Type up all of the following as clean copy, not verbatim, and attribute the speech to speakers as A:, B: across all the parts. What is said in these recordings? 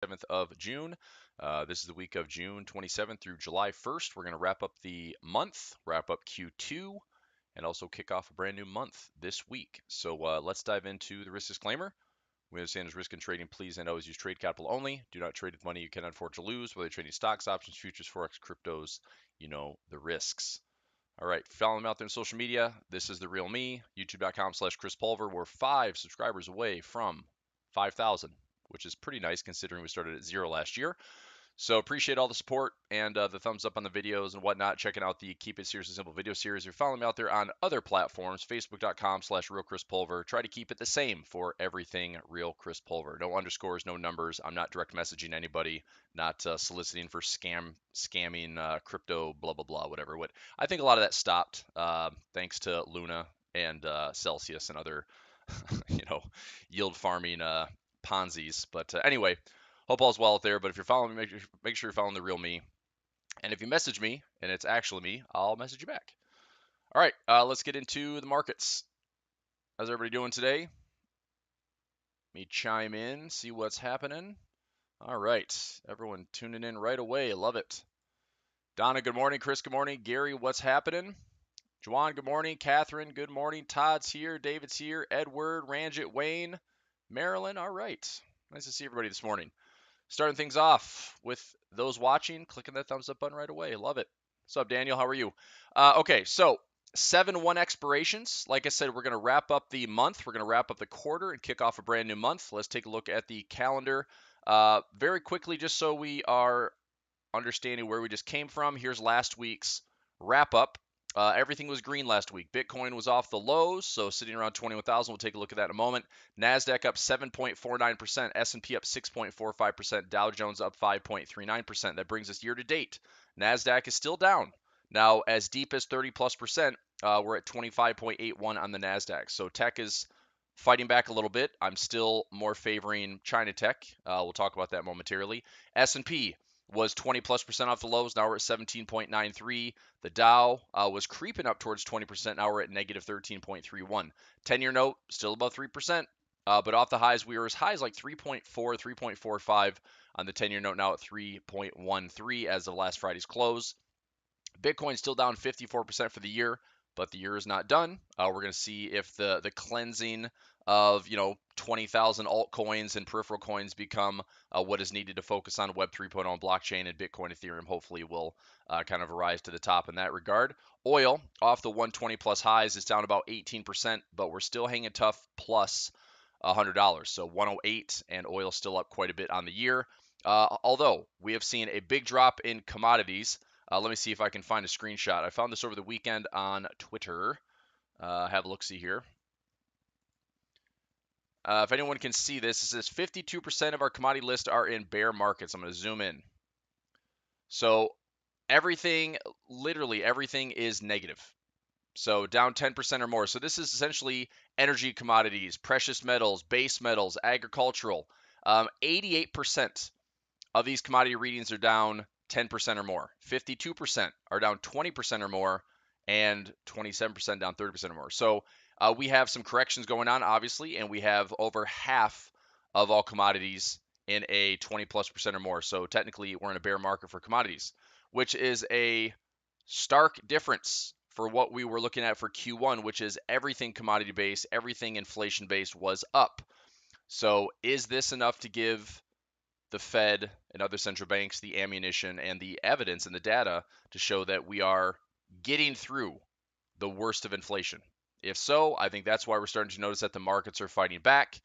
A: 7th of June. This is the week of June 27th through July 1st. We're going to wrap up the month, wrap up Q2, and also kick off a brand new month this week. So let's dive into the risk disclaimer. We understand as risk in trading, please and always use trade capital only. Do not trade with money you cannot afford to lose, whether trading stocks, options, futures, forex, cryptos. You know the risks. All right, follow me out there on social media. This is The Real Me, youtube.com/Chris Pulver. We're 5 subscribers away from 5,000, which is pretty nice considering we started at 0 last year. So appreciate all the support and the thumbs up on the videos and whatnot. Checking out the Keep It Serious and Simple video series. You're following me out there on other platforms, facebook.com/RealChrisPulver. Try to keep it the same for everything Real Chris Pulver. No underscores, no numbers. I'm not direct messaging anybody, not soliciting for scamming, crypto, blah, blah, blah, whatever. I think a lot of that stopped thanks to Luna and Celsius and other, yield farming Ponzi's. But anyway, hope all's well out there. But if you're following me, make sure you're following The Real Me. And if you message me and it's actually me, I'll message you back. All right, let's get into the markets. How's everybody doing today? Let me chime in, see what's happening. All right, everyone tuning in right away. Love it. Donna, good morning. Chris, good morning. Gary, what's happening? Juwan, good morning. Catherine, good morning. Todd's here. David's here. Edward, Ranjit, Wayne, Marilyn. All right. Nice to see everybody this morning. Starting things off with those watching, clicking that thumbs up button right away. Love it. What's up, Daniel? How are you? Okay, so 7/1 expirations. Like I said, we're going to wrap up the month. We're going to wrap up the quarter and kick off a brand new month. Let's take a look at the calendar very quickly, just so we are understanding where we just came from. Here's last week's wrap up. Everything was green last week. Bitcoin was off the lows, so sitting around 21,000. We'll take a look at that in a moment. NASDAQ up 7.49%, S&P up 6.45%, Dow Jones up 5.39%. That brings us year to date. NASDAQ is still down. Now, as deep as 30+%, we're at 25.81 on the NASDAQ. So tech is fighting back a little bit. I'm still more favoring China tech. We'll talk about that momentarily. S&P was 20+% off the lows. Now we're at 17.93. The Dow was creeping up towards 20%. Now we're at negative 13.31. 10-year note still above 3%, but off the highs, we were as high as like 3.4, 3.45 on the 10-year note. Now at 3.13 as of last Friday's close. Bitcoin still down 54% for the year, but the year is not done. We're going to see if the cleansing of 20,000 altcoins and peripheral coins become what is needed to focus on Web 3.0 and blockchain, and Bitcoin, Ethereum hopefully will kind of rise to the top in that regard. Oil off the 120 plus highs is down about 18%, but we're still hanging tough plus $100. So 108, and oil still up quite a bit on the year. Although we have seen a big drop in commodities. Let me see if I can find a screenshot. I found this over the weekend on Twitter. Have a look-see here. If anyone can see this, it says 52% of our commodity list are in bear markets. I'm going to zoom in. So everything, literally everything is negative. So down 10% or more. So this is essentially energy commodities, precious metals, base metals, agricultural. 88% of these commodity readings are down 10% or more. 52% are down 20% or more, and 27% down 30% or more. So we have some corrections going on, obviously, and we have over half of all commodities in a 20+% or more. So technically, we're in a bear market for commodities, which is a stark difference for what we were looking at for Q1, which is everything commodity-based, everything inflation-based was up. So is this enough to give the Fed and other central banks the ammunition and the evidence and the data to show that we are getting through the worst of inflation? If so, I think that's why we're starting to notice that the markets are fighting back.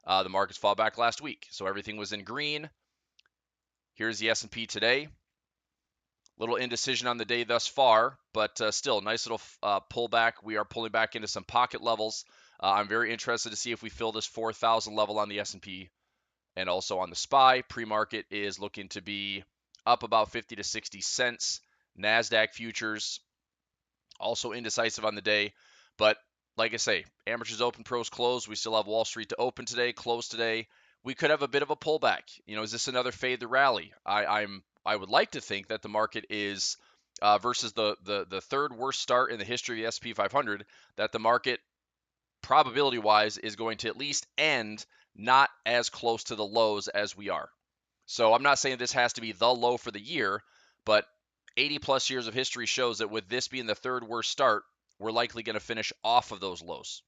A: The markets fought back last week, so everything was in green. Here's the S&P today. Little indecision on the day thus far, but still nice little pullback. We are pulling back into some pocket levels. I'm very interested to see if we fill this 4,000 level on the S&P. And also on the SPY, pre-market is looking to be up about 50 to 60 cents. NASDAQ futures also indecisive on the day. But like I say, amateurs open, pros close. We still have Wall Street to open today, close today. We could have a bit of a pullback. Is this another fade the rally? I would like to think that the market is versus the third worst start in the history of the S&P 500, that the market probability-wise is going to at least end not as close to the lows as we are. So I'm not saying this has to be the low for the year, but 80 plus years of history shows that with this being the third worst start, we're likely going to finish off of those lows.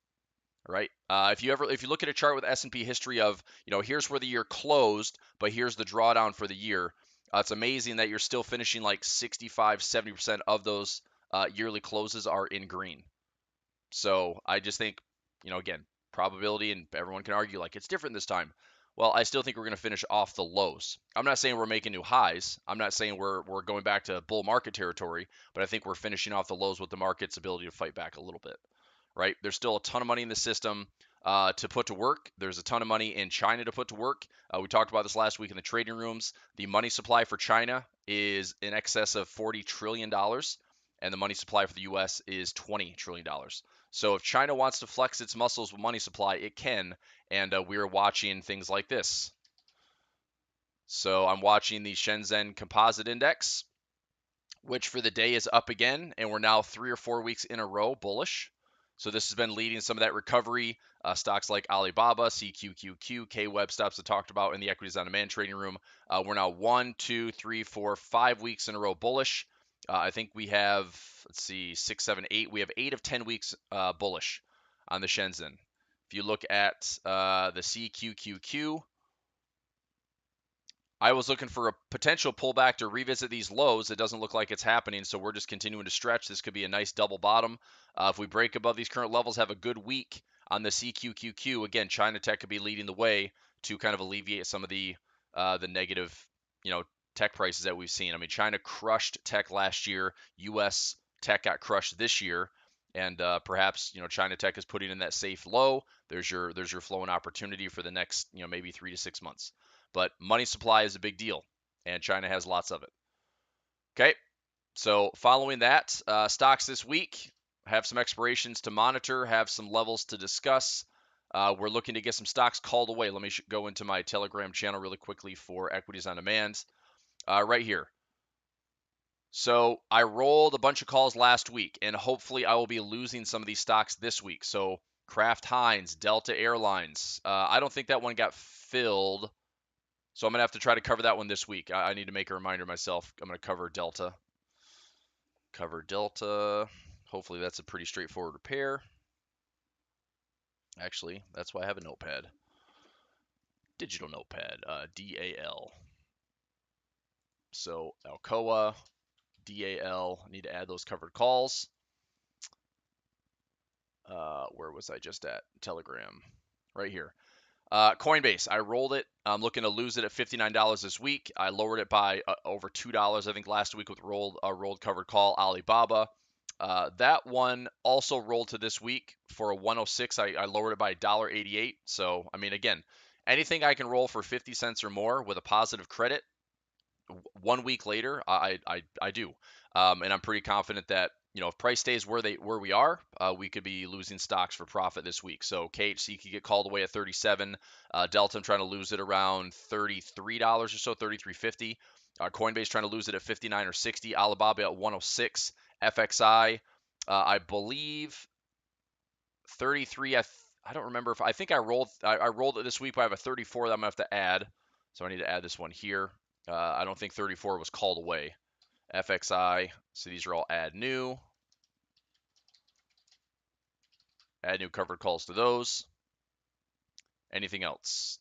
A: Right? If you look at a chart with S&P history of, here's where the year closed, but here's the drawdown for the year. It's amazing that you're still finishing like 65, 70% of those yearly closes are in green. So I just think, again, probability, and everyone can argue like it's different this time. Well, I still think we're going to finish off the lows. I'm not saying we're making new highs. I'm not saying we're going back to bull market territory, but I think we're finishing off the lows with the market's ability to fight back a little bit. Right? There's still a ton of money in the system to put to work. There's a ton of money in China to put to work. We talked about this last week in the trading rooms. The money supply for China is in excess of $40 trillion, and the money supply for the U.S. is $20 trillion. So if China wants to flex its muscles with money supply, it can, and we're watching things like this. So I'm watching the Shenzhen Composite Index, which for the day is up again, and we're now 3 or 4 weeks in a row bullish. So this has been leading some of that recovery. Stocks like Alibaba, CQQQ, K-Web stocks I talked about in the equities on demand trading room. We're now 1, 2, 3, 4, 5 weeks in a row bullish. I think we have, let's see, 6, 7, 8. We have 8 of 10 weeks bullish on the Shenzhen. If you look at the CQQQ, I was looking for a potential pullback to revisit these lows. It doesn't look like it's happening, so we're just continuing to stretch. This could be a nice double bottom. If we break above these current levels, have a good week on the CQQQ. Again, China Tech could be leading the way to kind of alleviate some of the negative, tech prices that we've seen. I mean, China crushed tech last year. U.S. tech got crushed this year, and perhaps China Tech is putting in that safe low. There's your flow and opportunity for the next maybe 3 to 6 months. But money supply is a big deal, and China has lots of it. Okay, so following that, stocks this week have some expirations to monitor, have some levels to discuss. We're looking to get some stocks called away. Let me go into my Telegram channel really quickly for equities on demand. Right here. So I rolled a bunch of calls last week, and hopefully I will be losing some of these stocks this week. So Kraft Heinz, Delta Airlines. I don't think that one got filled. So I'm going to have to try to cover that one this week. I need to make a reminder myself. I'm going to cover Delta. Cover Delta. Hopefully that's a pretty straightforward repair. Actually, that's why I have a notepad. Digital notepad. DAL. So Alcoa, DAL. I need to add those covered calls. Where was I just at? Telegram. Right here. Coinbase, I rolled it. I'm looking to lose it at $59 this week. I lowered it by over $2, I think, last week with rolled covered call. Alibaba. That one also rolled to this week for a 106. I lowered it by $1.88. So, I mean, again, anything I can roll for 50 cents or more with a positive credit, 1 week later, I do. And I'm pretty confident that if price stays where we are, we could be losing stocks for profit this week. So KHC could get called away at 37. Delta, I'm trying to lose it around $33 or so, 33.50. Coinbase trying to lose it at 59 or 60. Alibaba at 106. FXI, I believe 33. I don't remember if I think I rolled it this week, but I have a 34 that I'm gonna have to add. So I need to add this one here. I don't think 34 was called away. FXI, so these are all add new. Add new covered calls to those. Anything else?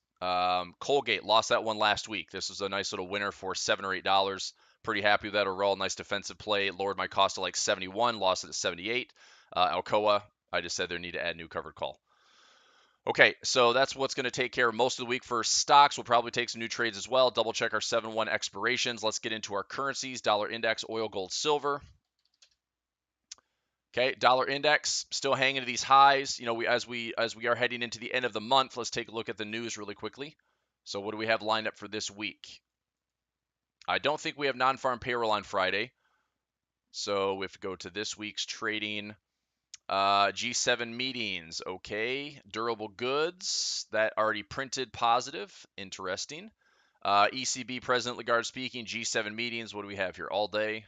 A: Colgate lost that one last week. This was a nice little winner for $7 or $8. Pretty happy with that overall. Nice defensive play. Lowered my cost to like 71, lost it at 78. Alcoa, I just said they need to add new covered call. Okay, so that's what's going to take care of most of the week for stocks. We'll probably take some new trades as well. Double check our 7-1 expirations. Let's get into our currencies. Dollar index, oil, gold, silver. Okay, dollar index still hanging to these highs. As we are heading into the end of the month, let's take a look at the news really quickly. So what do we have lined up for this week? I don't think we have non-farm payroll on Friday. So we have to go to this week's trading. G7 meetings, okay. Durable goods, that already printed positive. Interesting. ECB President Lagarde speaking. G7 meetings, what do we have here? All day.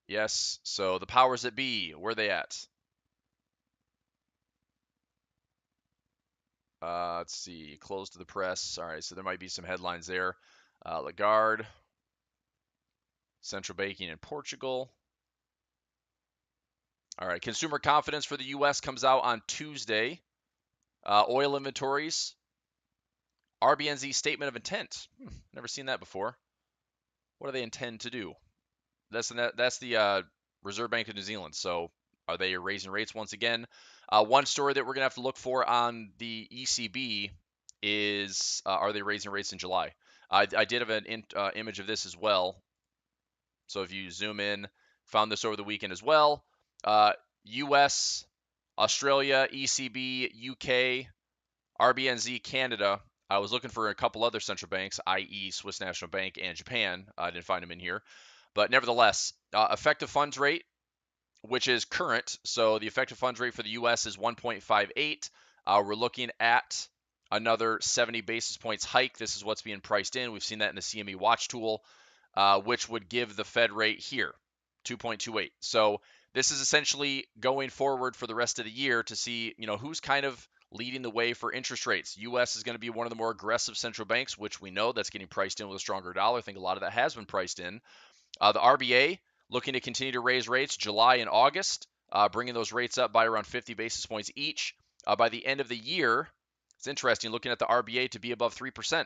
A: Yes. So the powers that be, where are they at? Let's see. Close to the press. All right. So there might be some headlines there. Lagarde, central banking in Portugal. All right, consumer confidence for the U.S. comes out on Tuesday. Oil inventories, RBNZ statement of intent. Never seen that before. What do they intend to do? That's the Reserve Bank of New Zealand. So are they raising rates once again? One story that we're gonna have to look for on the ECB is are they raising rates in July? I did have an image of this as well. So if you zoom in, found this over the weekend as well. U.S., Australia, ECB, UK, RBNZ, Canada. I was looking for a couple other central banks, i.e., Swiss National Bank and Japan. I didn't find them in here. But nevertheless, effective funds rate, which is current. So the effective funds rate for the U.S. is 1.58. We're looking at another 70 basis points hike. This is what's being priced in. We've seen that in the CME Watch tool, which would give the Fed rate here, 2.28. So this is essentially going forward for the rest of the year to see, who's kind of leading the way for interest rates. U.S. is going to be one of the more aggressive central banks, which we know that's getting priced in with a stronger dollar. I think a lot of that has been priced in. The RBA looking to continue to raise rates July and August, bringing those rates up by around 50 basis points each. By the end of the year, it's interesting looking at the RBA to be above 3%.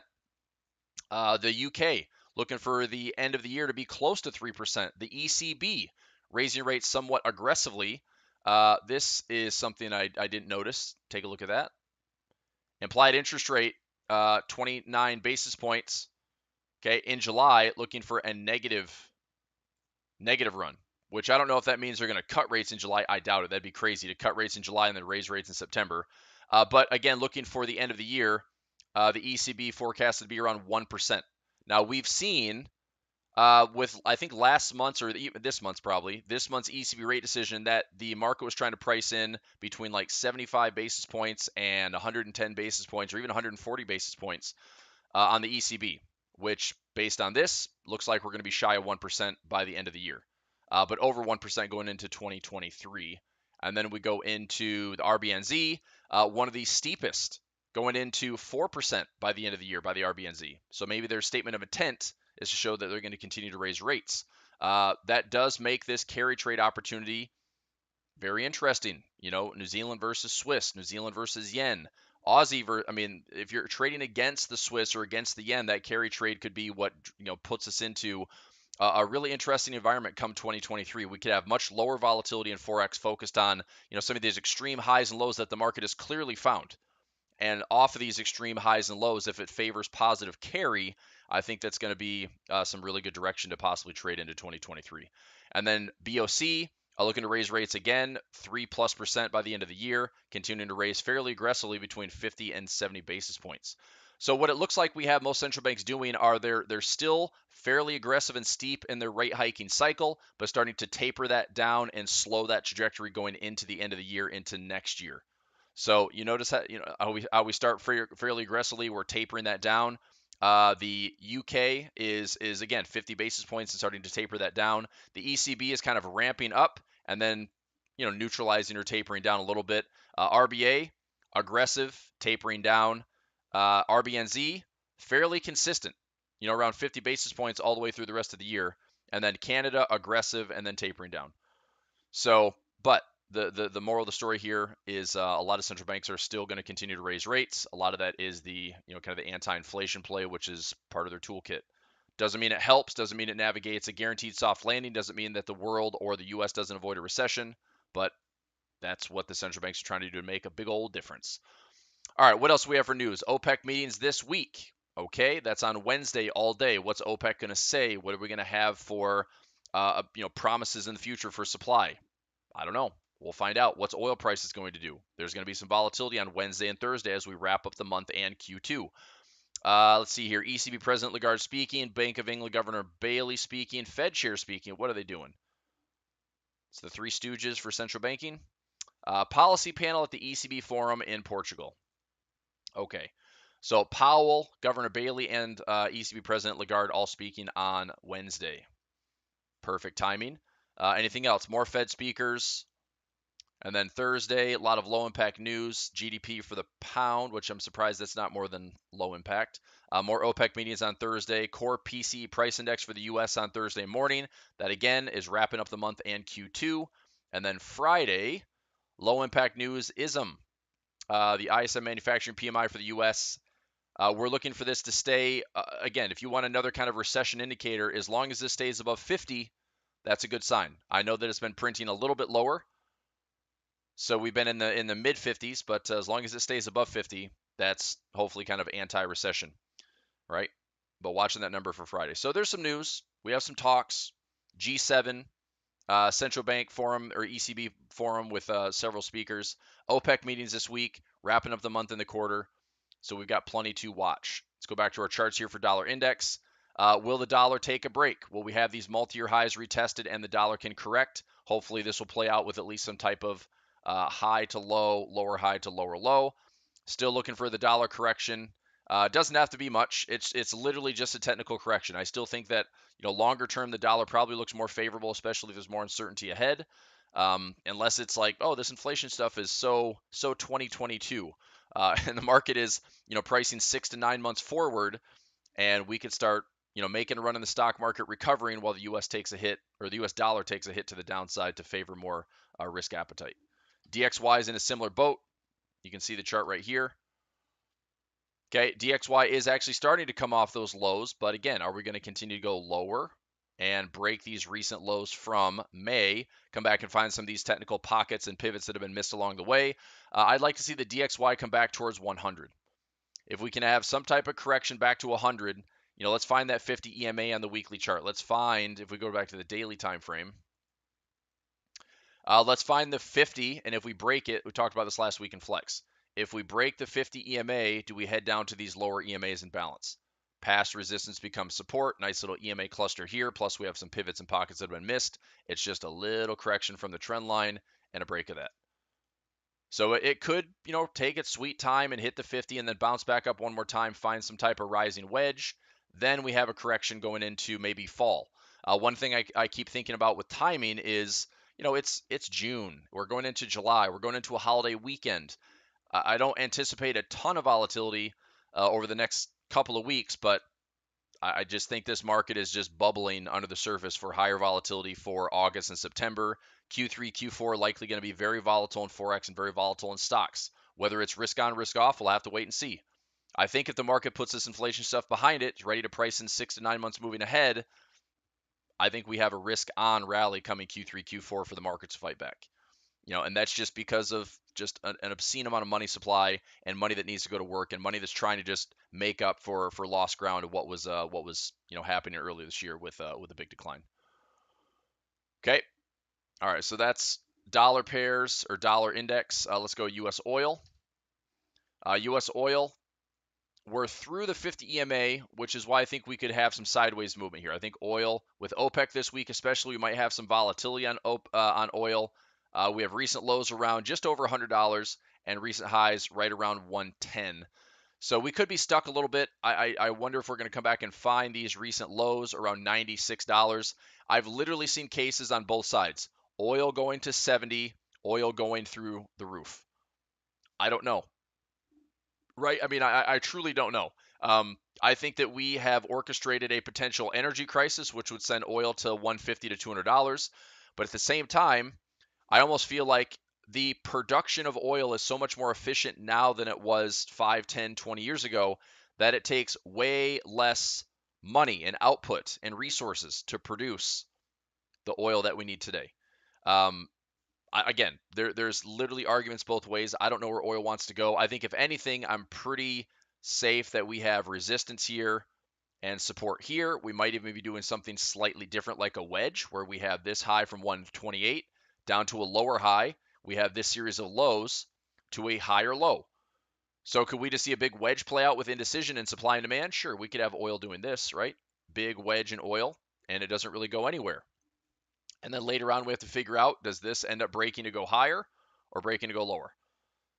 A: The UK looking for the end of the year to be close to 3%. The ECB raising rates somewhat aggressively. This is something I didn't notice. Take a look at that. Implied interest rate, 29 basis points. Okay, in July, looking for a negative run, which I don't know if that means they're going to cut rates in July. I doubt it. That'd be crazy to cut rates in July and then raise rates in September. But again, looking for the end of the year, the ECB forecasted to be around 1%. Now, we've seen with, I think, last month's or even this month's ECB rate decision that the market was trying to price in between like 75 basis points and 110 basis points or even 140 basis points on the ECB, which based on this looks like we're going to be shy of 1% by the end of the year, but over 1% going into 2023. And then we go into the RBNZ, one of the steepest, going into 4% by the end of the year by the RBNZ. So maybe their statement of intent is to show that they're going to continue to raise rates. That does make this carry trade opportunity very interesting. New Zealand versus Swiss, New Zealand versus yen, Aussie. If you're trading against the Swiss or against the yen, that carry trade could be what puts us into a really interesting environment come 2023. We could have much lower volatility in forex, focused on some of these extreme highs and lows that the market has clearly found. And off of these extreme highs and lows, if it favors positive carry, I think that's going to be some really good direction to possibly trade into 2023. And then BOC, looking to raise rates again, 3+% by the end of the year, continuing to raise fairly aggressively between 50 and 70 basis points. So what it looks like we have most central banks doing are they're still fairly aggressive and steep in their rate hiking cycle, but starting to taper that down and slow that trajectory going into the end of the year, into next year. So you notice that how we start fairly aggressively, we're tapering that down. The UK is again 50 basis points and starting to taper that down. The ECB is kind of ramping up and then neutralizing or tapering down a little bit. RBA aggressive, tapering down. RBNZ fairly consistent, around 50 basis points all the way through the rest of the year. And then Canada aggressive and then tapering down. So, but the moral of the story here is a lot of central banks are still going to continue to raise rates. A lot of that is the kind of the anti-inflation play, which is part of their toolkit. Doesn't mean it helps, doesn't mean it navigates a guaranteed soft landing, doesn't mean that the world or the U.S. doesn't avoid a recession, but that's what the central banks are trying to do to make a big old difference. All right, what else do we have for news? OPEC meetings this week. Okay, that's on Wednesday all day. What's OPEC going to say? What are we going to have for promises in the future for supply? I don't know. We'll find out. What's oil prices going to do? There's going to be some volatility on Wednesday and Thursday as we wrap up the month and Q2. Let's see here. ECB President Lagarde speaking. Bank of England Governor Bailey speaking. Fed Chair speaking. What are they doing? It's the three stooges for central banking. Policy panel at the ECB forum in Portugal. Okay. So Powell, Governor Bailey, and ECB President Lagarde all speaking on Wednesday. Perfect timing. Anything else? More Fed speakers. And then Thursday, a lot of low impact news. GDP for the pound, which I'm surprised that's not more than low impact. More OPEC meetings on Thursday. Core PCE price index for the U.S. on Thursday morning. That again is wrapping up the month and Q2. And then Friday, low impact news ISM. The ISM manufacturing PMI for the U.S. We're looking for this to stay, again, if you want another kind of recession indicator, as long as this stays above 50, that's a good sign. I know that it's been printing a little bit lower. So we've been in the mid 50s, but as long as it stays above 50, that's hopefully kind of anti-recession, right? But watching that number for Friday. So there's some news. We have some talks. G7 central bank forum or ECB forum with several speakers. OPEC meetings this week, wrapping up the month and the quarter. So we've got plenty to watch. Let's go back to our charts here for dollar index. Will the dollar take a break? Will we have these multi-year highs retested and the dollar can correct? Hopefully this will play out with at least some type of high to low, lower high to lower low. Still looking for the dollar correction. Doesn't have to be much. It's literally just a technical correction. I still think that longer term the dollar probably looks more favorable, especially if there's more uncertainty ahead. Unless it's like, oh, this inflation stuff is so 2022, and the market is pricing 6 to 9 months forward, and we could start making a run in the stock market recovering while the U.S. takes a hit, or the U.S. dollar takes a hit to the downside to favor more risk appetite. DXY is in a similar boat. You can see the chart right here. Okay, DXY is actually starting to come off those lows, but again, are we going to continue to go lower and break these recent lows from May, come back and find some of these technical pockets and pivots that have been missed along the way? I'd like to see the DXY come back towards 100. If we can have some type of correction back to 100, let's find that 50 EMA on the weekly chart. Let's find, if we go back to the daily time frame, let's find the 50, and if we break it, we talked about this last week in Flex. If we break the 50 EMA, do we head down to these lower EMAs in balance? Past resistance becomes support. Nice little EMA cluster here. Plus, we have some pivots and pockets that have been missed. It's just a little correction from the trend line and a break of that. So it could, take its sweet time and hit the 50 and then bounce back up one more time, find some type of rising wedge. Then we have a correction going into maybe fall. One thing I keep thinking about with timing is, it's June. We're going into July. We're going into a holiday weekend. I don't anticipate a ton of volatility over the next couple of weeks, but I just think this market is just bubbling under the surface for higher volatility for August and September. Q3, Q4 likely going to be very volatile in Forex and very volatile in stocks. Whether it's risk on, risk off, we'll have to wait and see. I think if the market puts this inflation stuff behind it, it's ready to price in 6 to 9 months moving ahead, I think we have a risk on rally coming Q3, Q4 for the market to fight back. And that's just because of just an obscene amount of money supply and money that needs to go to work and money that's trying to just make up for lost ground of what was happening earlier this year with a big decline. Okay, all right, so that's dollar pairs or dollar index. Let's go U.S. oil. U.S. oil, we're through the 50 EMA, which is why I think we could have some sideways movement here. I think oil with OPEC this week, especially, we might have some volatility on oil. We have recent lows around just over $100 and recent highs right around 110. So we could be stuck a little bit. I wonder if we're going to come back and find these recent lows around $96. I've literally seen cases on both sides. Oil going to 70, oil going through the roof. I don't know. Right? I mean, I truly don't know. I think that we have orchestrated a potential energy crisis, which would send oil to $150 to $200. But at the same time, I almost feel like the production of oil is so much more efficient now than it was 5, 10, 20 years ago that it takes way less money and output and resources to produce the oil that we need today. Again, there's literally arguments both ways. I don't know where oil wants to go. I think if anything, I'm pretty safe that we have resistance here and support here. We might even be doing something slightly different like a wedge where we have this high from 128 down to a lower high. We have this series of lows to a higher low. So could we just see a big wedge play out with indecision and supply and demand? Sure, we could have oil doing this, right? Big wedge in oil, and it doesn't really go anywhere. And then later on, we have to figure out, does this end up breaking to go higher or breaking to go lower?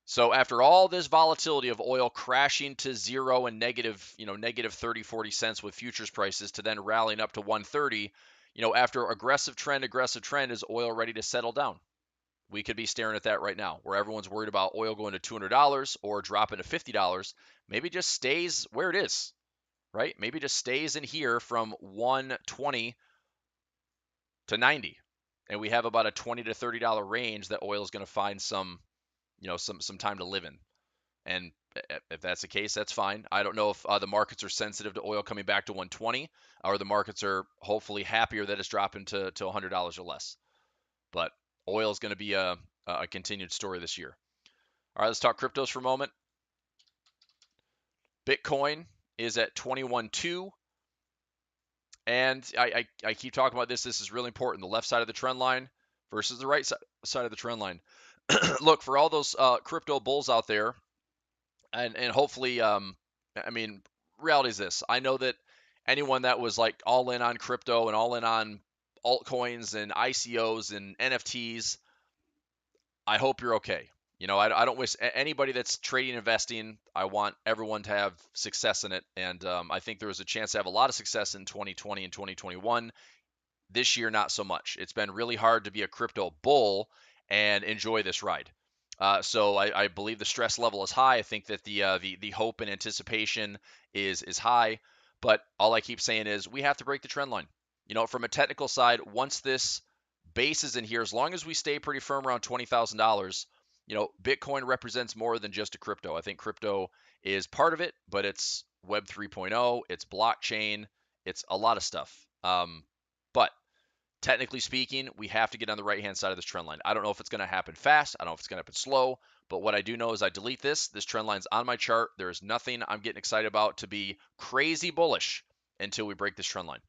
A: So after all this volatility of oil crashing to zero and negative 30, 40 cents with futures prices to then rallying up to 130, after aggressive trend, is oil ready to settle down? We could be staring at that right now, where everyone's worried about oil going to $200 or dropping to $50. Maybe just stays where it is, right? Maybe just stays in here from 120 to 90, and we have about a $20 to $30 range that oil is going to find some, some time to live in. And if that's the case, that's fine. I don't know if the markets are sensitive to oil coming back to 120, or the markets are hopefully happier that it's dropping to $100 or less. But oil is going to be a continued story this year. All right, let's talk cryptos for a moment. Bitcoin is at 21.2. And I keep talking about this. This is really important. The left side of the trend line versus the right side of the trend line. Look, for all those crypto bulls out there, and hopefully, reality is this. I know that anyone that was like all in on crypto and all in on altcoins and ICOs and NFTs, I hope you're okay. I don't wish anybody that's trading, investing, I want everyone to have success in it. And I think there was a chance to have a lot of success in 2020 and 2021. This year, not so much. It's been really hard to be a crypto bull and enjoy this ride. So I believe the stress level is high. I think that the hope and anticipation is high. But all I keep saying is we have to break the trend line. From a technical side, once this base is in here, as long as we stay pretty firm around $20,000, Bitcoin represents more than just a crypto. I think crypto is part of it, but it's Web 3.0, it's blockchain, it's a lot of stuff. But technically speaking, we have to get on the right-hand side of this trend line. I don't know if it's going to happen fast. I don't know if it's going to happen slow. But what I do know is I delete this. This trend line's on my chart. There is nothing I'm getting excited about to be crazy bullish until we break this trend line.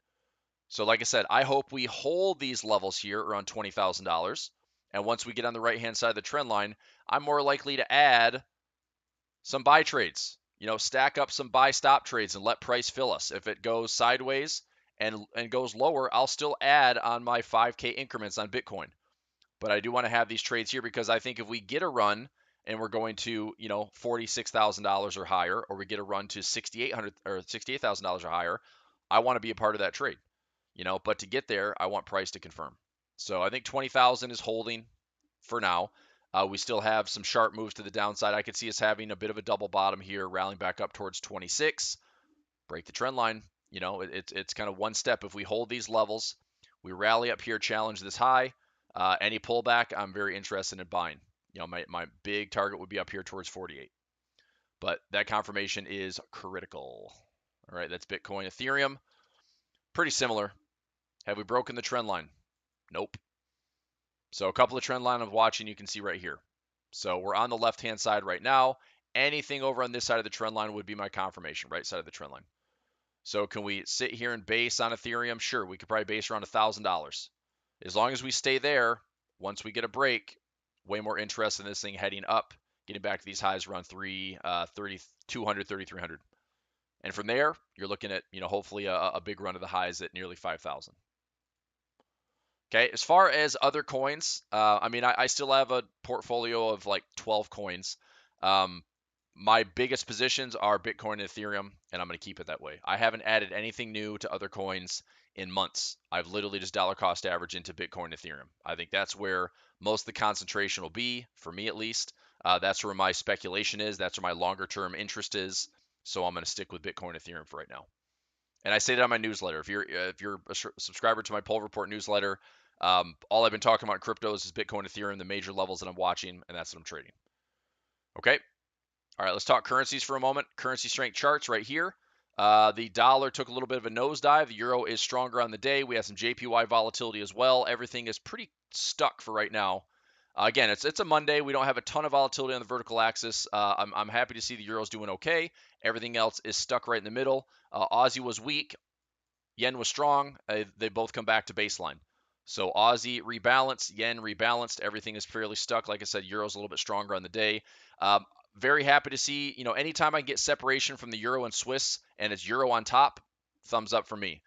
A: So like I said, I hope we hold these levels here around $20,000. And once we get on the right-hand side of the trend line, I'm more likely to add some buy trades. Stack up some buy stop trades and let price fill us. If it goes sideways and goes lower, I'll still add on my 5K increments on Bitcoin. But I do want to have these trades here because I think if we get a run and we're going to, $46,000 or higher, or we get a run to $6,800 or $68,000 or higher, I want to be a part of that trade. But to get there, I want price to confirm. So I think 20,000 is holding for now. We still have some sharp moves to the downside. I could see us having a bit of a double bottom here, rallying back up towards 26, break the trend line. It's kind of one step. If we hold these levels, we rally up here, challenge this high. Any pullback, I'm very interested in buying. My big target would be up here towards 48. But that confirmation is critical. All right, that's Bitcoin, Ethereum. Pretty similar. Have we broken the trend line? Nope. So a couple of trend line I'm watching, you can see right here. So we're on the left-hand side right now. Anything over on this side of the trend line would be my confirmation, right side of the trend line. So can we sit here and base on Ethereum? Sure, we could probably base around $1,000. As long as we stay there, once we get a break, way more interest in this thing heading up, getting back to these highs around 3,200, 3,300. And from there, you're looking at, hopefully a big run of the highs at nearly 5,000. Okay, as far as other coins, I still have a portfolio of like 12 coins. My biggest positions are Bitcoin and Ethereum, and I'm going to keep it that way. I haven't added anything new to other coins in months. I've literally just dollar cost average into Bitcoin and Ethereum. I think that's where most of the concentration will be, for me at least. That's where my speculation is. That's where my longer term interest is. So I'm going to stick with Bitcoin and Ethereum for right now. And I say that on my newsletter. If you're a subscriber to my Pulver Report newsletter, all I've been talking about cryptos is Bitcoin, Ethereum, the major levels that I'm watching, and that's what I'm trading. Okay. All right, let's talk currencies for a moment. Currency strength charts right here. The dollar took a little bit of a nosedive. The euro is stronger on the day. We have some JPY volatility as well. Everything is pretty stuck for right now. Again, it's a Monday. We don't have a ton of volatility on the vertical axis. I'm happy to see the euro's doing okay. Everything else is stuck right in the middle. Aussie was weak. Yen was strong. They both come back to baseline. So Aussie rebalanced, yen rebalanced. Everything is fairly stuck. Like I said, euro's a little bit stronger on the day. Very happy to see, anytime I get separation from the euro and Swiss and it's euro on top, thumbs up for me.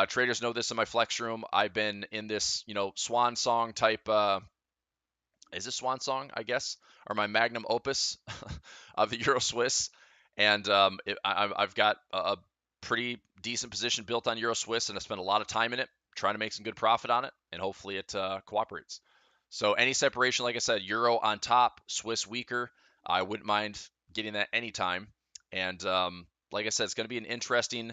A: Traders know this in my flex room. I've been in this, swan song type, is this swan song, I guess, or my magnum opus of the euro Swiss. And I've got a pretty decent position built on euro Swiss, and I spent a lot of time in it, trying to make some good profit on it, and hopefully it cooperates. So any separation, like I said, euro on top, Swiss weaker. I wouldn't mind getting that anytime. And like I said, it's going to be an interesting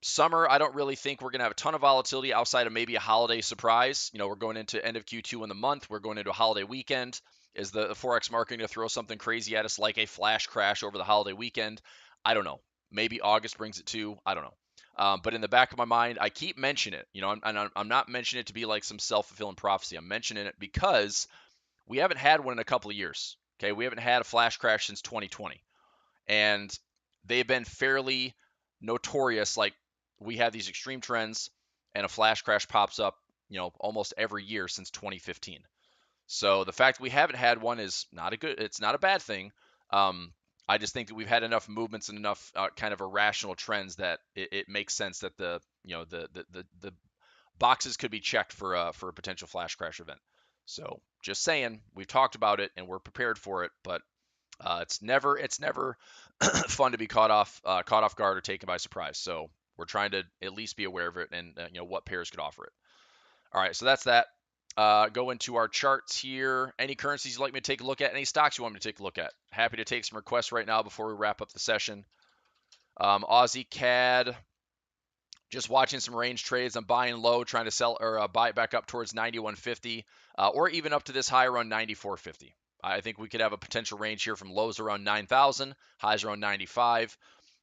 A: summer. I don't really think we're going to have a ton of volatility outside of maybe a holiday surprise. We're going into end of Q2 in the month. We're going into a holiday weekend. Is the Forex market going to throw something crazy at us like a flash crash over the holiday weekend? I don't know. Maybe August brings it too. I don't know. But in the back of my mind, I keep mentioning it. I'm not mentioning it to be like some self-fulfilling prophecy. I'm mentioning it because we haven't had one in a couple of years. Okay, we haven't had a flash crash since 2020, and they've been fairly notorious. Like, we have these extreme trends, and a flash crash pops up, almost every year since 2015. So the fact that we haven't had one is not a good. It's not a bad thing. Um, I just think that we've had enough movements and enough kind of irrational trends that it makes sense that the boxes could be checked for a potential flash crash event. So just saying, we've talked about it and we're prepared for it, but it's never fun to be caught off guard or taken by surprise. So we're trying to at least be aware of it and what pairs could offer it. All right, so that's that. Go into our charts here. Any currencies you'd like me to take a look at? Any stocks you want me to take a look at? Happy to take some requests right now before we wrap up the session. Aussie CAD, just watching some range trades. I'm buying low, trying to sell or buy it back up towards 91.50, or even up to this high around 94.50. I think we could have a potential range here from lows around 9,000, highs around 95.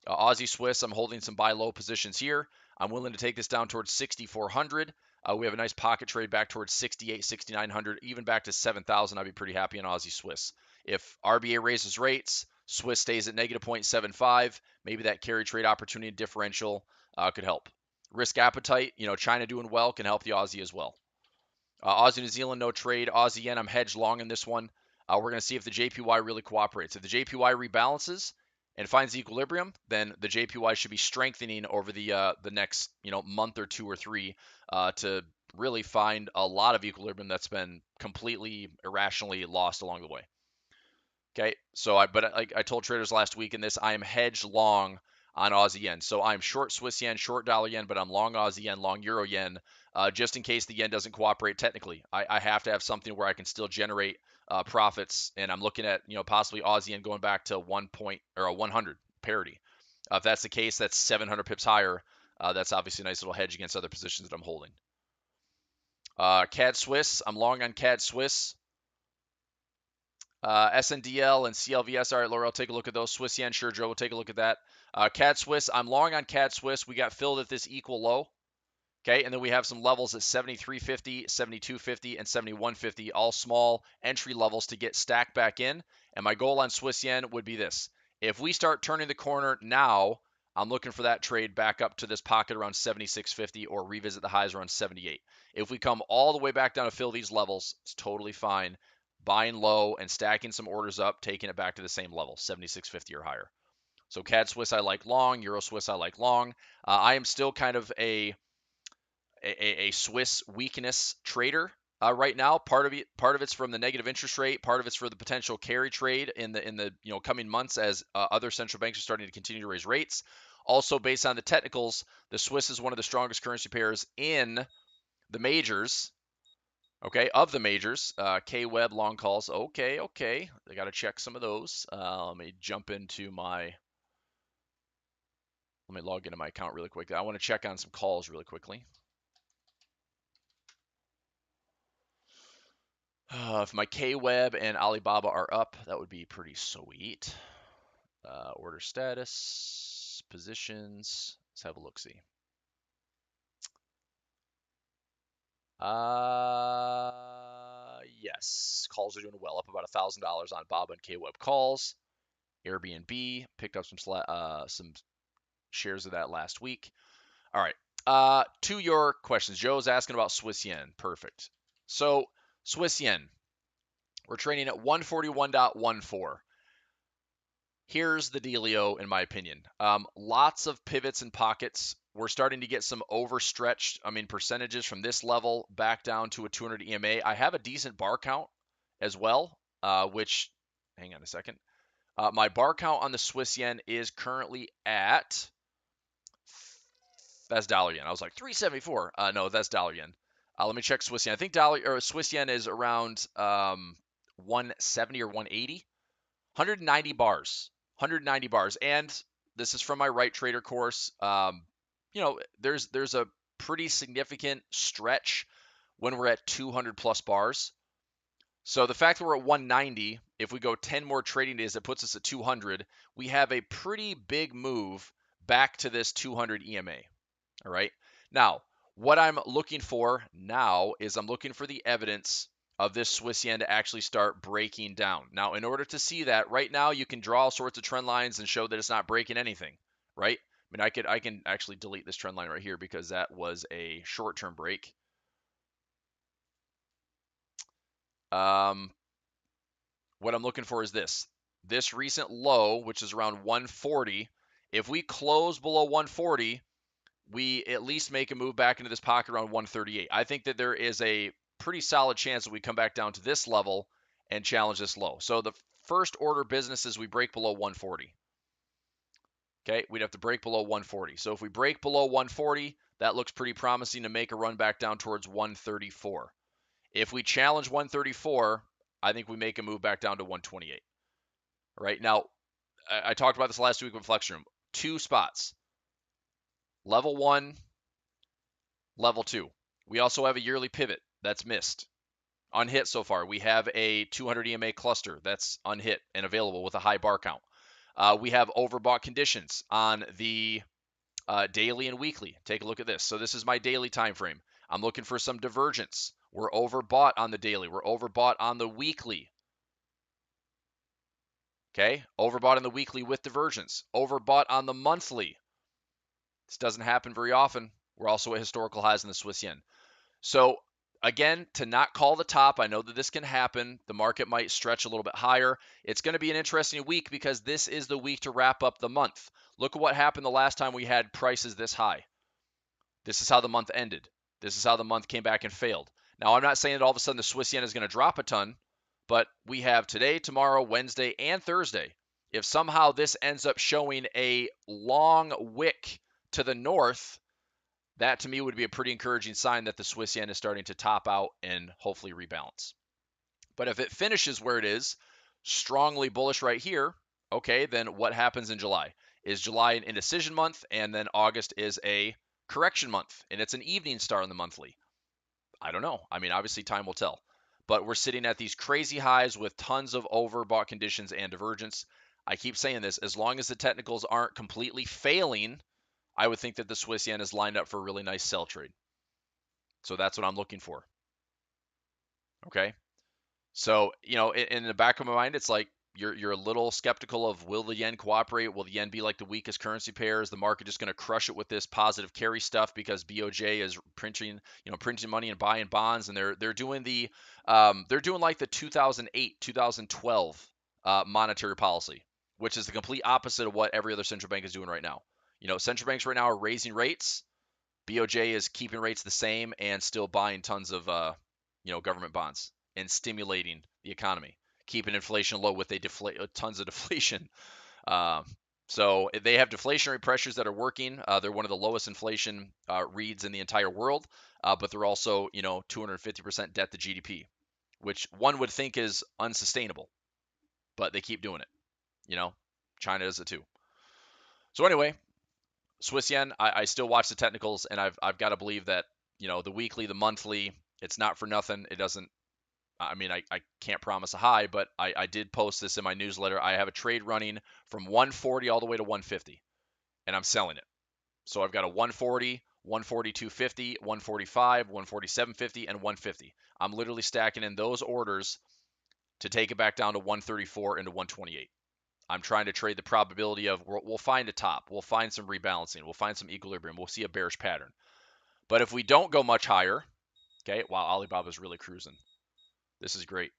A: Aussie Swiss, I'm holding some buy low positions here. I'm willing to take this down towards 6,400. We have a nice pocket trade back towards 68, 6,900, even back to 7,000. I'd be pretty happy on Aussie Swiss. If RBA raises rates, Swiss stays at negative 0.75, maybe that carry trade opportunity differential could help. Risk appetite, China doing well can help the Aussie as well. Aussie New Zealand, no trade. Aussie yen, I'm hedged long in this one. We're going to see if the JPY really cooperates. If the JPY rebalances and finds equilibrium, then the JPY should be strengthening over the next month or two or three to really find a lot of equilibrium that's been completely irrationally lost along the way. Okay, so like I told traders last week in this, I am hedged long on Aussie yen. So I'm short Swiss yen, short dollar yen, but I'm long Aussie yen, long euro yen, just in case the yen doesn't cooperate technically. I have to have something where I can still generate profits, and I'm looking at possibly Aussie yen going back to 100 parity. If that's the case, that's 700 pips higher. That's obviously a nice little hedge against other positions that I'm holding. CAD Swiss, I'm long on CAD Swiss. SNDL and CLVS. All right, Laura, I'll take a look at those. Swiss yen, sure, Joe, we'll take a look at that. CAD Swiss, I'm long on CAD Swiss. We got filled at this equal low. Okay, and then we have some levels at 73.50, 72.50, and 71.50, all small entry levels to get stacked back in. And my goal on Swiss yen would be this. If we start turning the corner now, I'm looking for that trade back up to this pocket around 76.50 or revisit the highs around 78. If we come all the way back down to fill these levels, it's totally fine. Buying low and stacking some orders up, taking it back to the same level, 76.50 or higher. So CAD Swiss I like long, Euro Swiss I like long. I am still kind of a Swiss weakness trader right now. Part of it's from the negative interest rate. Part of it's for the potential carry trade in the coming months as other central banks are starting to continue to raise rates. Also, based on the technicals, the Swiss is one of the strongest currency pairs in the majors. Okay, of the majors, K-Web long calls. Okay. I got to check some of those. Let me log into my account really quick. I want to check on some calls really quickly. If my K-Web and Alibaba are up, that would be pretty sweet. Order status, positions. Let's have a look-see. Yes, calls are doing well, up about $1,000 on Baba and K-Web calls. Airbnb picked up some shares of that last week. All right. To your questions, Joe's asking about Swiss yen. Perfect. So Swiss yen, we're trading at 141.14. Here's the dealio, in my opinion. Lots of pivots and pockets. We're starting to get some overstretched, percentages from this level back down to a 200 EMA. I have a decent bar count as well, which, hang on a second. My bar count on the Swiss yen is currently at, that's dollar yen. I was like 374. No, that's dollar yen. Let me check Swiss yen. I think dollar or Swiss yen is around 170 or 180. 190 bars. 190 bars. And this is from my Right Trader course. There's a pretty significant stretch when we're at 200 plus bars. So the fact that we're at 190, if we go 10 more trading days, that puts us at 200. We have a pretty big move back to this 200 EMA. All right. Now, what I'm looking for now is I'm looking for the evidence of this Swiss yen to actually start breaking down. Now, in order to see that, right now you can draw all sorts of trend lines and show that it's not breaking anything, right? I mean, I can actually delete this trend line right here because that was a short-term break. What I'm looking for is this recent low, which is around 140. If we close below 140, we at least make a move back into this pocket around 138. I think that there is a pretty solid chance that we come back down to this level and challenge this low. So the first order business is we break below 140. Okay, we'd have to break below 140. So if we break below 140, that looks pretty promising to make a run back down towards 134. If we challenge 134, I think we make a move back down to 128. All right, now I talked about this last week with Flex Room. Two spots. Level 1, level 2. We also have a yearly pivot that's missed. Unhit so far. We have a 200 EMA cluster that's unhit and available with a high bar count. We have overbought conditions on the daily and weekly. Take a look at this. So this is my daily time frame. I'm looking for some divergence. We're overbought on the daily. We're overbought on the weekly. Okay, overbought on the weekly with divergence. Overbought on the monthly. This doesn't happen very often. We're also at historical highs in the Swiss yen. So again, to not call the top, I know that this can happen. The market might stretch a little bit higher. It's going to be an interesting week because this is the week to wrap up the month. Look at what happened the last time we had prices this high. This is how the month ended. This is how the month came back and failed. Now, I'm not saying that all of a sudden the Swiss yen is going to drop a ton, but we have today, tomorrow, Wednesday, and Thursday. If somehow this ends up showing a long wick to the north, that to me would be a pretty encouraging sign that the Swiss yen is starting to top out and hopefully rebalance. But if it finishes where it is, strongly bullish right here, okay, then what happens in July? Is July an indecision month, and then August is a correction month, and it's an evening star in the monthly? I don't know. I mean, obviously time will tell. But we're sitting at these crazy highs with tons of overbought conditions and divergence. I keep saying this, as long as the technicals aren't completely failing, I would think that the Swiss yen is lined up for a really nice sell trade. So that's what I'm looking for. Okay. So, in the back of my mind, it's like you're a little skeptical of, will the yen cooperate? Will the yen be like the weakest currency pair? Is the market just going to crush it with this positive carry stuff because BOJ is printing money and buying bonds, and they're doing like the 2008, 2012 monetary policy, which is the complete opposite of what every other central bank is doing right now. Central banks right now are raising rates. BOJ is keeping rates the same and still buying tons of government bonds and stimulating the economy, keeping inflation low with tons of deflation. So they have deflationary pressures that are working. They're one of the lowest inflation reads in the entire world, but they're also 250% debt to GDP, which one would think is unsustainable, but they keep doing it. China does it too. So anyway, Swiss yen, I still watch the technicals, and I've got to believe that the weekly, the monthly, it's not for nothing. It doesn't. I mean, I can't promise a high, but I did post this in my newsletter. I have a trade running from 140 all the way to 150, and I'm selling it. So I've got a 140, 142.50, 145, 147.50, and 150. I'm literally stacking in those orders to take it back down to 134 into 128. I'm trying to trade the probability of we'll find a top, we'll find some rebalancing, we'll find some equilibrium, we'll see a bearish pattern. But if we don't go much higher, okay, wow, Alibaba's really cruising. This is great.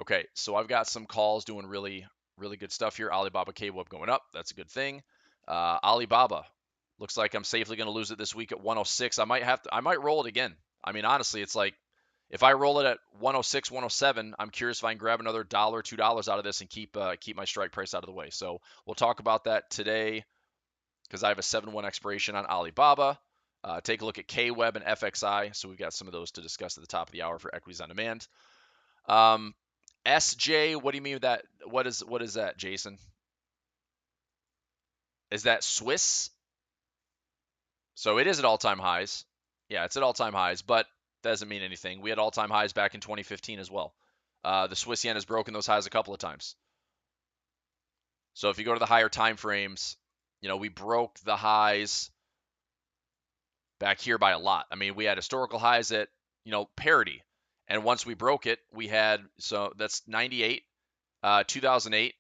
A: Okay, so I've got some calls doing really, really good stuff here. Alibaba K-Web going up. That's a good thing. Alibaba looks like I'm safely going to lose it this week at 106. I might roll it again. I mean, honestly, it's like if I roll it at 106, 107, I'm curious if I can grab another $1, $2 out of this and keep my strike price out of the way. So we'll talk about that today because I have a 7-1 expiration on Alibaba. Take a look at KWeb and FXI. So we've got some of those to discuss at the top of the hour for equities on demand. SJ, what do you mean with that? What is that, Jason? Is that Swiss? So it is at all-time highs. Yeah, it's at all-time highs, but that doesn't mean anything. We had all-time highs back in 2015 as well. The Swiss yen has broken those highs a couple of times. So if you go to the higher time frames, we broke the highs back here by a lot. I mean, we had historical highs at, parity. And once we broke it, we had, so that's 98, 2008,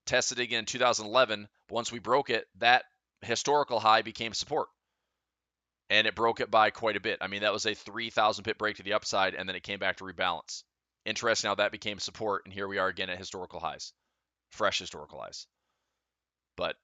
A: tested again in 2011. But once we broke it, that historical high became support. And it broke it by quite a bit. I mean, that was a 3,000 pip break to the upside, and then it came back to rebalance. Interesting how that became support, and here we are again at historical highs, fresh historical highs. But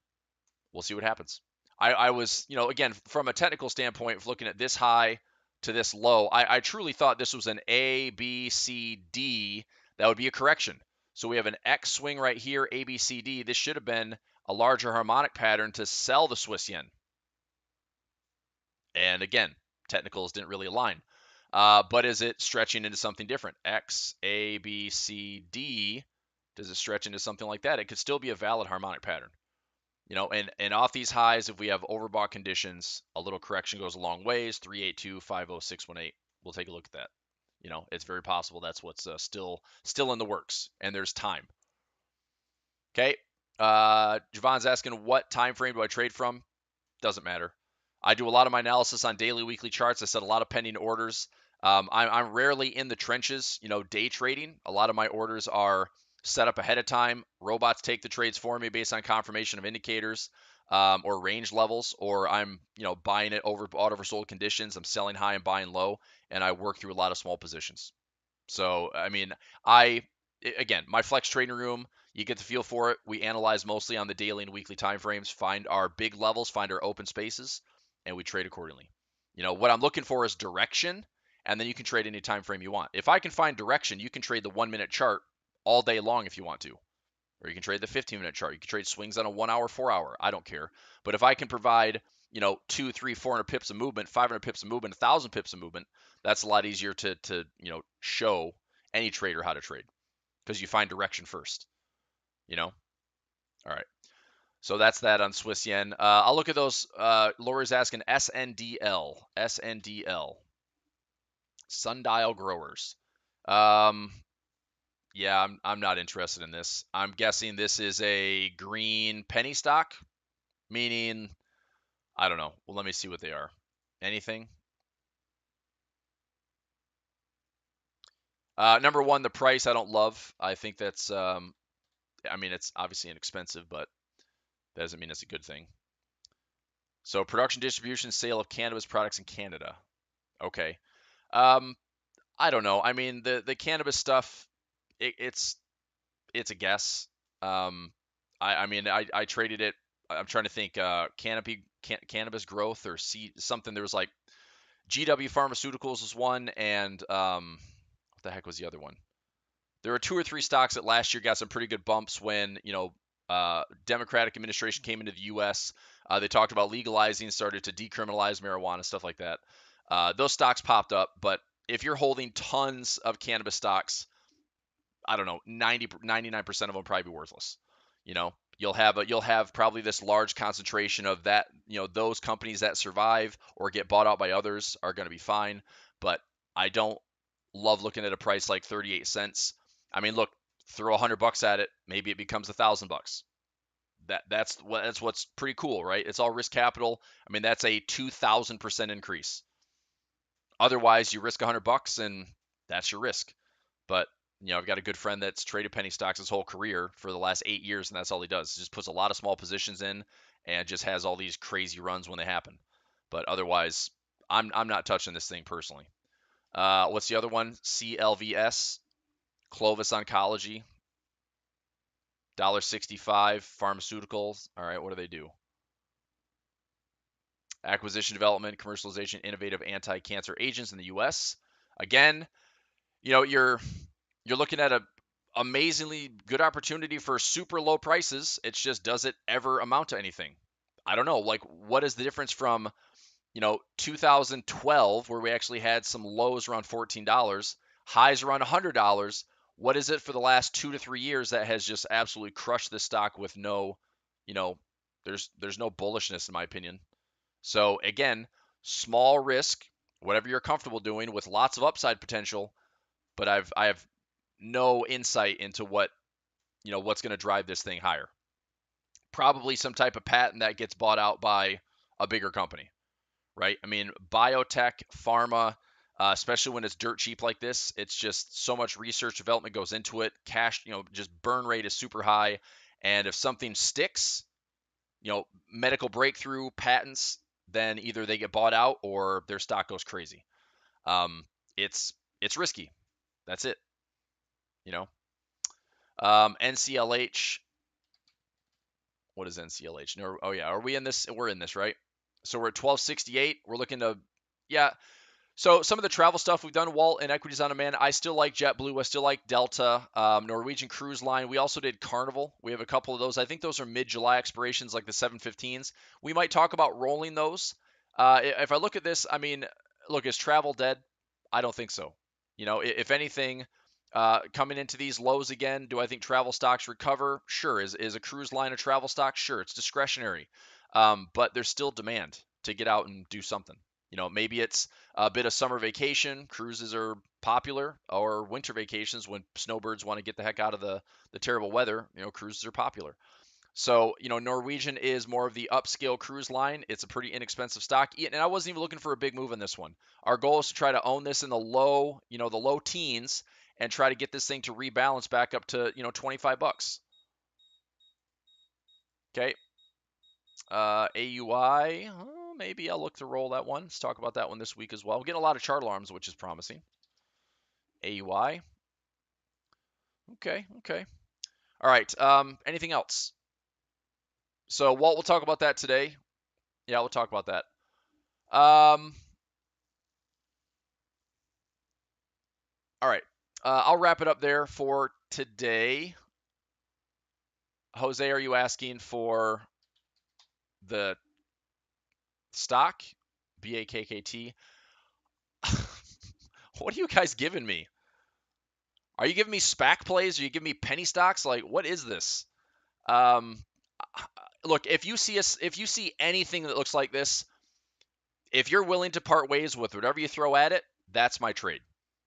A: we'll see what happens. I was, again, from a technical standpoint, looking at this high to this low, I truly thought this was an A, B, C, D. That would be a correction. So we have an X swing right here, A, B, C, D. This should have been a larger harmonic pattern to sell the Swiss yen. And again, technicals didn't really align. But is it stretching into something different? X, A, B, C, D. Does it stretch into something like that? It could still be a valid harmonic pattern. And off these highs, if we have overbought conditions, a little correction goes a long ways. 382, 50, 618. We'll take a look at that. It's very possible that's what's still in the works, and there's time. Okay. Javon's asking, what time frame do I trade from? Doesn't matter. I do a lot of my analysis on daily, weekly charts. I set a lot of pending orders. I'm rarely in the trenches, day trading. A lot of my orders are set up ahead of time. Robots take the trades for me based on confirmation of indicators or range levels, or I'm, buying it bought oversold conditions. I'm selling high and buying low, and I work through a lot of small positions. So, I mean, again, my flex trading room, you get the feel for it. We analyze mostly on the daily and weekly time frames, find our big levels, find our open spaces, and we trade accordingly. What I'm looking for is direction, and then you can trade any time frame you want. If I can find direction, you can trade the 1-minute chart all day long if you want to. Or you can trade the 15-minute chart. You can trade swings on a 1 hour, 4 hour. I don't care. But if I can provide, 2, 3, 400 pips of movement, 500 pips of movement, 1,000 pips of movement, that's a lot easier to show any trader how to trade because you find direction first. All right. So that's that on Swiss yen. I'll look at those. Laura's asking SNDL. SNDL. Sundial Growers. Yeah, I'm not interested in this. I'm guessing this is a green penny stock, meaning, I don't know. Well, let me see what they are. Anything? Number one, the price I don't love. I think that's, it's obviously inexpensive, but that doesn't mean it's a good thing. So production, distribution, sale of cannabis products in Canada. Okay. I don't know. I mean, the cannabis stuff, it's a guess. I traded it. I'm trying to think. Cannabis growth or something. There was like GW Pharmaceuticals was one, and what the heck was the other one? There were 2 or 3 stocks that last year got some pretty good bumps when Democratic administration came into the U.S. They talked about legalizing, started to decriminalize marijuana, stuff like that. Those stocks popped up, but if you're holding tons of cannabis stocks, I don't know, 99% of them probably be worthless. You'll have probably this large concentration of that, those companies that survive or get bought out by others are going to be fine. But I don't love looking at a price like 38 cents. I mean, look, throw $100 at it, maybe it becomes $1,000. That's what's pretty cool, right? It's all risk capital. I mean, that's a 2,000% increase. Otherwise, you risk $100 and that's your risk. But I've got a good friend that's traded penny stocks his whole career for the last 8 years, and that's all he does. He just puts a lot of small positions in and just has all these crazy runs when they happen. But otherwise, I'm not touching this thing personally. What's the other one? CLVS, Clovis Oncology, $1.65, pharmaceuticals. All right, what do they do? Acquisition, development, commercialization, innovative anti-cancer agents in the U.S. Again, you're looking at a amazingly good opportunity for super low prices. It's just, does it ever amount to anything? I don't know. Like, what is the difference from, 2012, where we actually had some lows around $14, highs around $100. What is it for the last 2 to 3 years that has just absolutely crushed this stock with no, you know, there's no bullishness in my opinion. So again, small risk, whatever you're comfortable doing with lots of upside potential, but I have no insight into what's going to drive this thing higher. Probably some type of patent that gets bought out by a bigger company, right? I mean, biotech, pharma, especially when it's dirt cheap like this, it's just so much research development goes into it. Cash, just burn rate is super high. And if something sticks, medical breakthrough patents, then either they get bought out or their stock goes crazy. Um, it's risky. That's it. You know. NCLH. What is NCLH? No, oh yeah, are we in this? We're in this, right? So we're at 1268. We're looking to, yeah. So some of the travel stuff we've done, Walt, and equities on demand. I still like JetBlue. I still like Delta, Norwegian Cruise Line. We also did Carnival. We have a couple of those. I think those are mid-July expirations, like the 715s. We might talk about rolling those. If I look at this, I mean, look, is travel dead? I don't think so. If anything, coming into these lows again, do I think travel stocks recover? Sure. Is a cruise line a travel stock? Sure. It's discretionary, but there's still demand to get out and do something. Maybe it's a bit of summer vacation. Cruises are popular, or winter vacations when snowbirds want to get the heck out of the terrible weather. Cruises are popular. So, Norwegian is more of the upscale cruise line. It's a pretty inexpensive stock. And I wasn't even looking for a big move in this one. Our goal is to try to own this in the low, the low teens and try to get this thing to rebalance back up to, $25. Okay. AUI, maybe I'll look to roll that one. Let's talk about that one this week as well. We're getting a lot of chart alarms, which is promising. AUI. Okay. All right. Anything else? So Walt, we'll talk about that today. Yeah, we'll talk about that. All right. I'll wrap it up there for today. Jose, are you asking for the stock? BAKKT. What are you guys giving me? Are you giving me SPAC plays? Are you giving me penny stocks? Like, what is this? Look, if you see anything that looks like this, if you're willing to part ways with whatever you throw at it, that's my trade.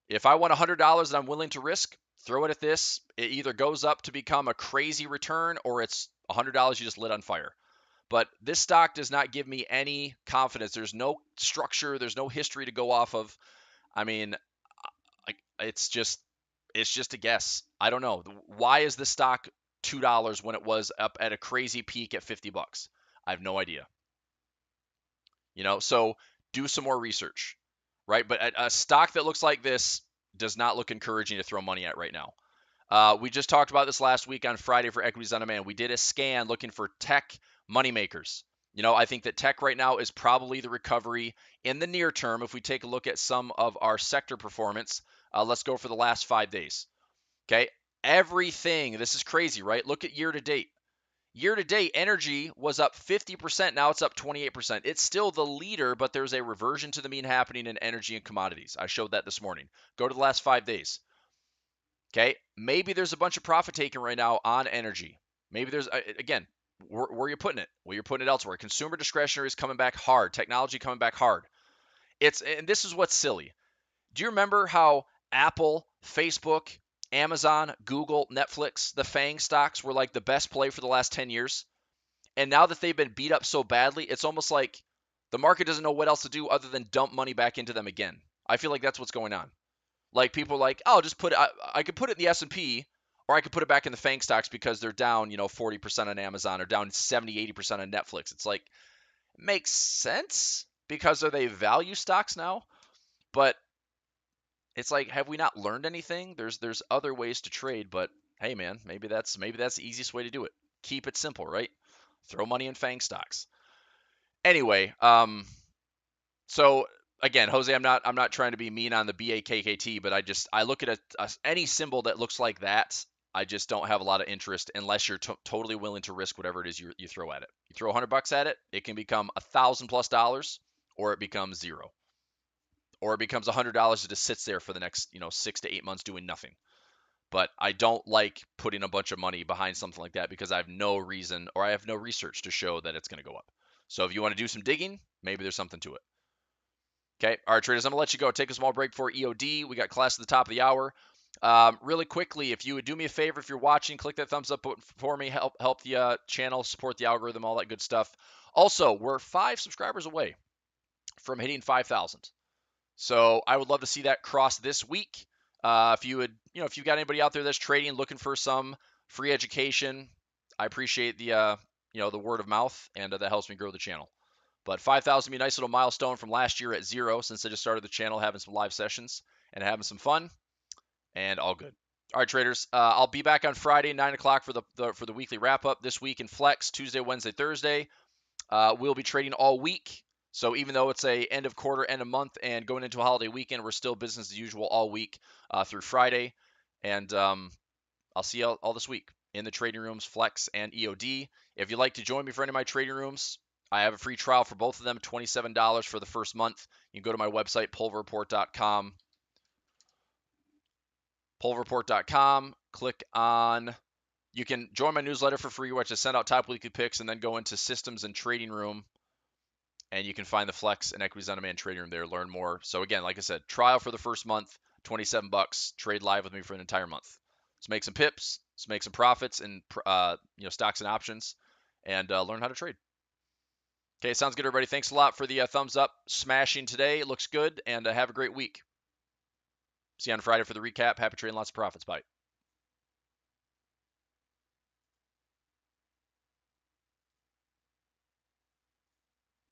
A: If I want $100 that I'm willing to risk, throw it at this. It either goes up to become a crazy return or it's $100 you just lit on fire. But this stock does not give me any confidence. There's no structure. There's no history to go off of. I mean, it's just a guess. I don't know. Why is this stock $2 when it was up at a crazy peak at $50? I have no idea. So do some more research, right? But a stock that looks like this does not look encouraging to throw money at right now. We just talked about this last week on Friday for Equities on Demand. We did a scan looking for tech moneymakers. I think that tech right now is probably the recovery in the near term. If we take a look at some of our sector performance, let's go for the last 5 days. Okay. Everything, this is crazy, right? Look at year to date. Year to date, energy was up 50%. Now it's up 28%. It's still the leader, but there's a reversion to the mean happening in energy and commodities. I showed that this morning. Go to the last 5 days. Okay. Maybe there's a bunch of profit taking right now on energy. Maybe there's, again, where you're putting it. Well, you're putting it elsewhere. Consumer discretionary is coming back hard. Technology coming back hard. And this is what's silly. Do you remember how Apple, Facebook, Amazon, Google, Netflix, the FANG stocks were like the best play for the last 10 years? And now that they've been beat up so badly, it's almost like the market doesn't know what else to do other than dump money back into them again. I feel like that's what's going on. Like people are like, oh, just put it, I could put it in the S&P or I could put it back in the FANG stocks because they're down, 40% on Amazon or down 70, 80% on Netflix. It's like, makes sense because are they value stocks now? But it's like, have we not learned anything? There's other ways to trade, but hey man, maybe that's the easiest way to do it. Keep it simple, right? Throw money in FANG stocks. Anyway, so again, Jose, I'm not trying to be mean on the BAKKT, but I look at any symbol that looks like that. I just don't have a lot of interest unless you're totally willing to risk whatever it is you throw at it. You throw $100 at it, it can become $1,000+ dollars, or it becomes zero, or it becomes $100 that just sits there for the next 6 to 8 months doing nothing. But I don't like putting a bunch of money behind something like that because I have no reason or I have no research to show that it's going to go up. So if you want to do some digging, maybe there's something to it. Okay. All right, traders, I'm going to let you go. Take a small break for EOD. We got class at the top of the hour. Really quickly, if you would do me a favor, if you're watching, click that thumbs up button for me. Help the channel, support the algorithm, all that good stuff. Also, we're 5 subscribers away from hitting 5,000. So I would love to see that cross this week. If you would, if you've got anybody out there that's trading, looking for some free education, I appreciate the, the word of mouth, and that helps me grow the channel. But 5,000 would be a nice little milestone from last year at 0, since I just started the channel, having some live sessions and having some fun, and all good. All right, traders. I'll be back on Friday, 9 o'clock for the weekly wrap up. This week in Flex, Tuesday, Wednesday, Thursday. We'll be trading all week. So even though it's a end of quarter, end of month, and going into a holiday weekend, we're still business as usual all week through Friday. And I'll see you all this week in the trading rooms, Flex and EOD. If you'd like to join me for any of my trading rooms, I have a free trial for both of them, $27 for the first month. You can go to my website, pulverreport.com. Pulverreport.com. Click on. You can join my newsletter for free, which I send out top weekly picks, and then go into systems and trading room. And you can find the Flex and Equities on Demand trading room there. Learn more. So again, like I said, trial for the first month, $27. Trade live with me for an entire month. Let's make some pips. Let's make some profits in stocks and options, and learn how to trade. Okay, sounds good, everybody. Thanks a lot for the thumbs up. Smashing today. It looks good, and have a great week. See you on Friday for the recap. Happy trading, lots of profits. Bye.